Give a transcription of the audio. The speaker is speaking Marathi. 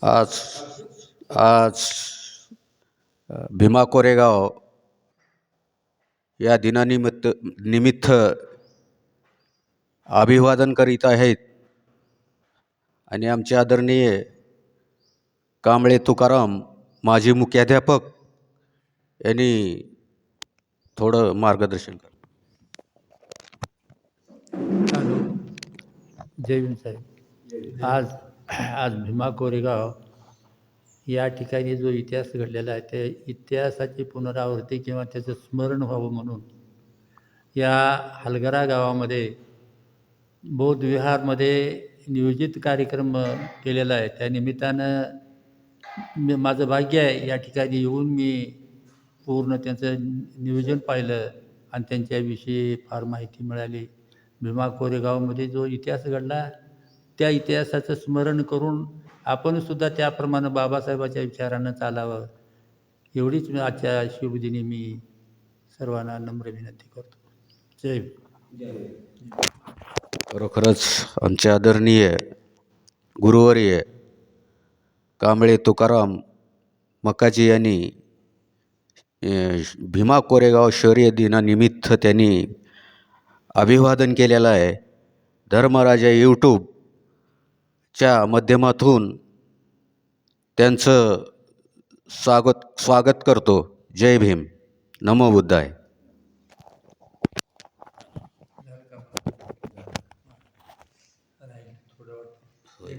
आज आज भीमा कोरेगाव या निमित्त अभिवादन करीत आहेत आणि आमचे आदरणीय कांबळे तुकाराम माजी मुख्याध्यापक यांनी थोडं मार्गदर्शन कर. हॅलो, जय भीम साहेब. आज भीमा कोरेगाव या ठिकाणी जो इतिहास घडलेला आहे त्या इतिहासाची पुनरावृत्ती किंवा त्याचं स्मरण व्हावं म्हणून या हलगरा गावामध्ये बौद्धविहारमध्ये नियोजित कार्यक्रम केलेला आहे. त्या निमित्तानं माझं भाग्य आहे या ठिकाणी येऊन मी पूर्ण त्यांचं नियोजन पाहिलं आणि त्यांच्याविषयी फार माहिती मिळाली. भीमा कोरेगावमध्ये जो इतिहास घडला त्या इतिहासाचं स्मरण करून आपणसुद्धा त्याप्रमाणे बाबासाहेबाच्या विचारानं चालावं एवढीच मी आजच्या शुभदिनी मी सर्वांना नम्र विनंती करतो. जय भीम. खरोखरच आमचे आदरणीय गुरुवर्य कांबळे तुकाराम मकाजी यांनी भीमा कोरेगाव शौर्य दिनानिमित्त त्यांनी अभिवादन केलेलं आहे. धर्मराजा यूट्यूबच्या माध्यमातून त्यांचं स्वागत करतो. जय भीम. नमो बुद्धाय.